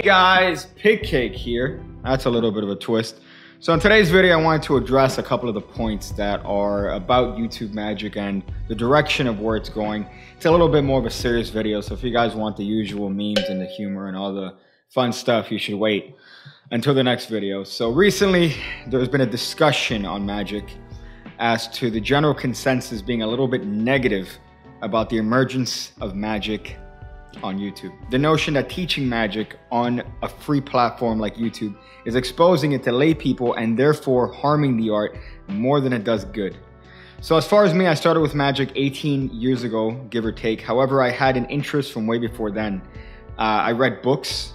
Hey guys, Pig Cake here. That's a little bit of a twist. So in today's video, I wanted to address a couple of the points that are about YouTube Magic and the direction of where it's going. It's a little bit more of a serious video, so if you guys want the usual memes and the humor and all the fun stuff, you should wait until the next video. So recently, there's been a discussion on Magic as to the general consensus being a little bit negative about the emergence of Magic on YouTube. The notion that teaching Magic on a free platform like YouTube is exposing it to lay people and therefore harming the art more than it does good. So as far as me, I started with Magic 18 years ago, give or take. However, I had an interest from way before then. I read books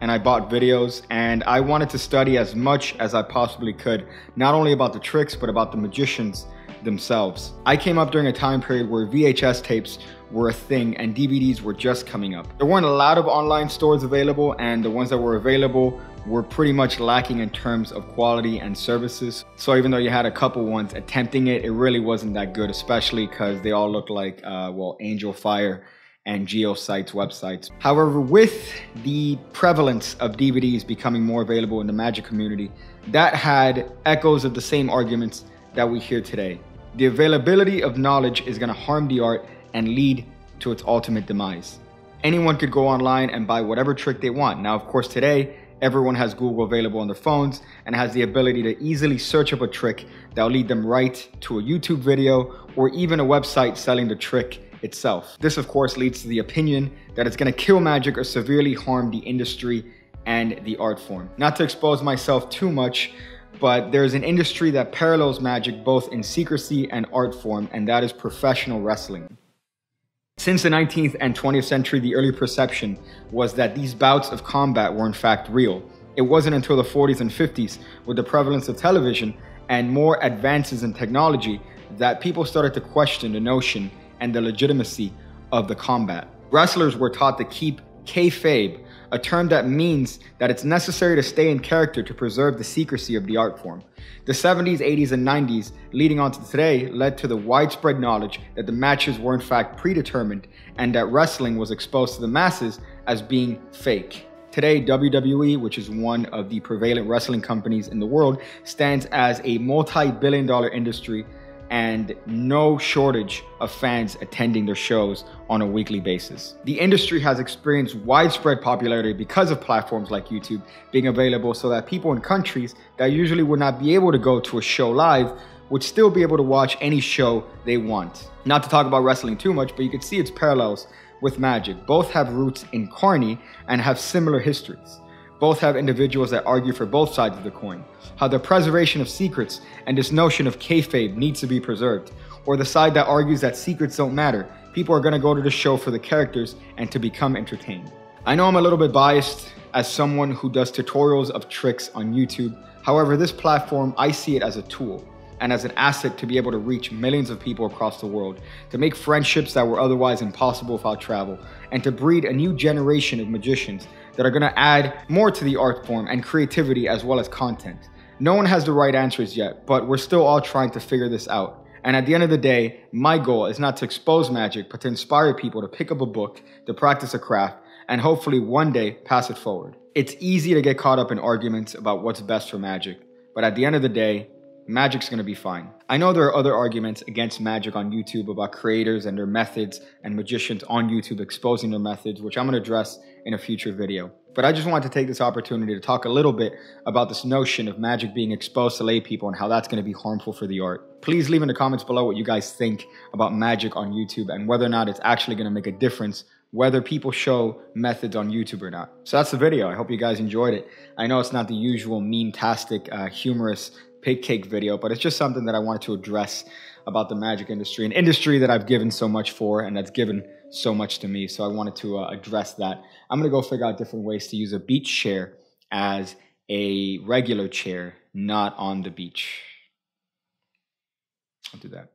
and I bought videos, and I wanted to study as much as I possibly could, not only about the tricks, but about the magicians themselves. I came up during a time period where VHS tapes were a thing and DVDs were just coming up. There weren't a lot of online stores available, and the ones that were available were pretty much lacking in terms of quality and services. So even though you had a couple ones attempting it, it really wasn't that good, especially because they all looked like, well, Angel Fire and Geosites websites. However, with the prevalence of DVDs becoming more available in the Magic community, that had echoes of the same arguments that we hear today. The availability of knowledge is going to harm the art and lead to its ultimate demise. Anyone could go online and buy whatever trick they want. Now, of course, today, everyone has Google available on their phones and has the ability to easily search up a trick that will lead them right to a YouTube video or even a website selling the trick itself. This, of course, leads to the opinion that it's going to kill Magic or severely harm the industry and the art form. Not to expose myself too much, but there's an industry that parallels Magic both in secrecy and art form, and that is professional wrestling. Since the 19th and 20th century, the early perception was that these bouts of combat were in fact real. It wasn't until the 40s and 50s, with the prevalence of television and more advances in technology, that people started to question the notion and the legitimacy of the combat. Wrestlers were taught to keep kayfabe, a term that means that it's necessary to stay in character to preserve the secrecy of the art form. The 70s, 80s, and 90s, leading on to today, led to the widespread knowledge that the matches were in fact predetermined and that wrestling was exposed to the masses as being fake. Today, WWE, which is one of the prevalent wrestling companies in the world, stands as a multi-billion-dollar industry and no shortage of fans attending their shows on a weekly basis. The industry has experienced widespread popularity because of platforms like YouTube being available, so that people in countries that usually would not be able to go to a show live would still be able to watch any show they want. Not to talk about wrestling too much, but you can see its parallels with Magic. Both have roots in Carney and have similar histories. Both have individuals that argue for both sides of the coin, how the preservation of secrets and this notion of kayfabe needs to be preserved, or the side that argues that secrets don't matter. People are going to go to the show for the characters and to become entertained. I know I'm a little bit biased as someone who does tutorials of tricks on YouTube. However, this platform, I see it as a tool and as an asset to be able to reach millions of people across the world, to make friendships that were otherwise impossible without travel, and to breed a new generation of magicians that are going to add more to the art form and creativity as well as content. No one has the right answers yet, but we're still all trying to figure this out. And at the end of the day, my goal is not to expose Magic, but to inspire people to pick up a book, to practice a craft, and hopefully one day pass it forward. It's easy to get caught up in arguments about what's best for Magic, but at the end of the day, Magic's going to be fine. I know there are other arguments against Magic on YouTube about creators and their methods and magicians on YouTube exposing their methods, which I'm going to address in a future video. But I just wanted to take this opportunity to talk a little bit about this notion of Magic being exposed to lay people and how that's going to be harmful for the art. Please leave in the comments below what you guys think about Magic on YouTube and whether or not it's actually going to make a difference whether people show methods on YouTube or not. So that's the video. I hope you guys enjoyed it. I know it's not the usual meme-tastic, humorous Pig Cake video, but it's just something that I wanted to address about the Magic industry, an industry that I've given so much for and that's given so much to me. So I wanted to address that. I'm going to go figure out different ways to use a beach chair as a regular chair, not on the beach. I'll do that.